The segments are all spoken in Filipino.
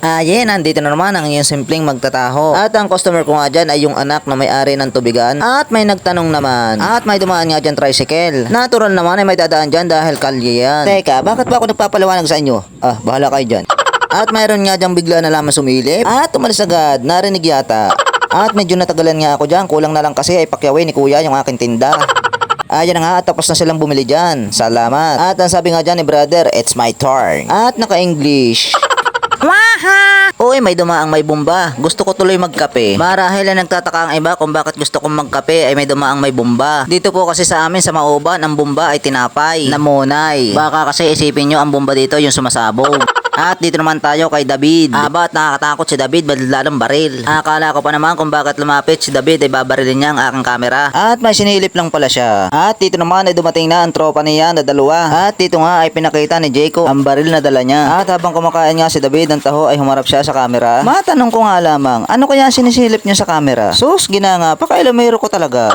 Nandito na naman ang iyong simpleng magtataho. At ang customer ko nga dyan ay yung anak na may-ari ng tubigan. At may nagtanong naman. At may dumaan nga dyan tricycle. Natural naman ay may dadaan dyan dahil kalye yan. Teka, bakit ba ako nagpapaliwanag sa inyo? Bahala kayo dyan. At mayroon nga dyan bigla na lamang sumilip. At umalis agad, narinig yata. At medyo natagalan nga ako dyan. Kulang na lang kasi ay pakyawin ni kuya yung aking tinda. Ayan na nga at tapos na silang bumili dyan. Salamat. At ang sabi nga dyan ni brother, it's my turn. At naka-English. Waha! Uy, may dumaang may bomba. Gusto ko tuloy magkape. Marahil na nagtataka ang iba kung bakit gusto kong magkape ay may dumaang may bomba. Dito po kasi sa amin sa Mauban, ang bomba ay tinapay, namunay. Baka kasi isipin nyo ang bomba dito yung sumasabog. At dito naman tayo kay David. Ba't nakakatakot si David? Lalong baril. Akala ko pa naman kung bakit lumapit si David ay babarilin niya ang aking kamera. At may sinilip lang pala siya. At dito naman ay dumating na ang tropa niya na dalawa. At dito nga ay pinakita ni Jacob ang baril na dala niya. At habang kumakain nga si David ng taho ay humarap siya sa kamera. Matanong ko nga lamang, ano kaya sinisilip niya sa kamera? Sus, ginanga, pakailamero ko talaga.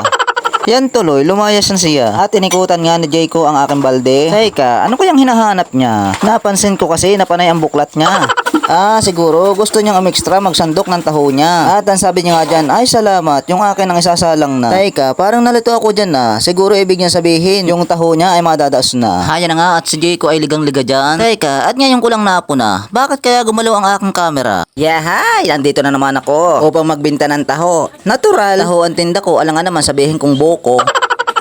Yan tuloy, lumayas na siya. At inikutan nga ni Jayco ang aking balde. Teka, ano kayang hinahanap niya? Napansin ko kasi napanay ang buklat niya. Siguro gusto niyang umextra magsandok ng taho niya. At ang sabi niya nga dyan, ay salamat, yung akin ang isasalang na. Teka, parang nalito ako dyan na. Siguro ibig niya sabihin, yung taho niya ay madadaos na. Haya na nga at si Jayco ay ligang-liga dyan. Teka, at ngayon ko lang napuna. Bakit kaya gumalaw ang aking kamera? Yahay, andito na naman ako upang magbenta ng taho. Natural, taho ang tinda ko, alangan naman sabihin kong buko.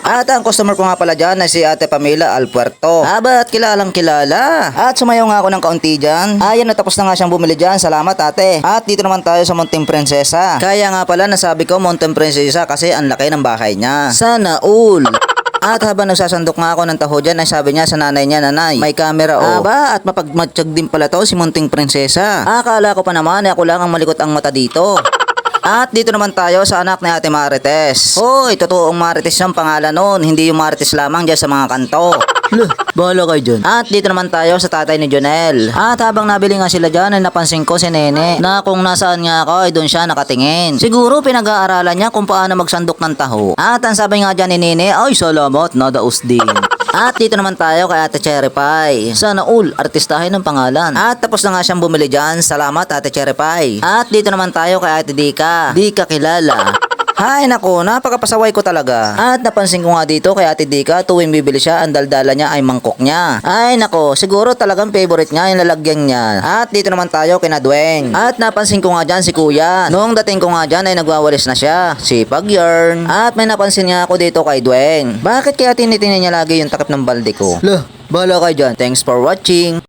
At ang customer ko nga pala dyan ay si Ate Pamela Alpuerto. Ba't kilalang kilala? At sumayaw nga ako ng kaunti dyan. Ayan, natapos na nga siyang bumili dyan. Salamat ate. At dito naman tayo sa Munting Prinsesa. Kaya nga pala nasabi ko Munting Prinsesa kasi ang laki ng bahay niya. Sana all. At habang nagsasandok nga ako ng taho dyan ay sabi niya sa nanay niya, nanay, may camera o. At mapagmatsyag din pala to si Munting Prinsesa. Akala ko pa naman ako lang ang malikot ang mata dito. At dito naman tayo sa anak ni Ate Marites. Hoy, totoong Marites yung pangalan nun. Hindi yung Marites lamang dyan sa mga kanto. Bahala kayo dyan. At dito naman tayo sa tatay ni Jonel. At habang nabili nga sila dyan ay napansin ko si Nene na kung nasaan nga ako ay doon siya nakatingin. Siguro pinag-aaralan niya kung paano magsandok ng taho. At ang sabi nga dyan ni Nene, ay salamat, nadaos din. At dito naman tayo kay Ate Cherry Pie. Sana all, artistahin ng pangalan. At tapos na nga siyang bumili dyan. Salamat Ate Cherry Pie. At dito naman tayo kay Ate Dika. Dika kilala. Hay nako, napakapasaway ko talaga. At napansin ko nga dito kay Ate Dika, tuwing bibili siya, ang daldala niya ay mangkok niya. Ay nako, siguro talagang favorite niya yung lalagyan niya. At dito naman tayo kina Dweng. At napansin ko nga dyan si Kuya. Noong dating ko nga dyan ay nagwawalis na siya. Sipag yarn. At may napansin nga ako dito kay Dweng. Bakit kaya tinitingnan niya lagi yung takip ng balde ko? Bahala kayo dyan. Thanks for watching.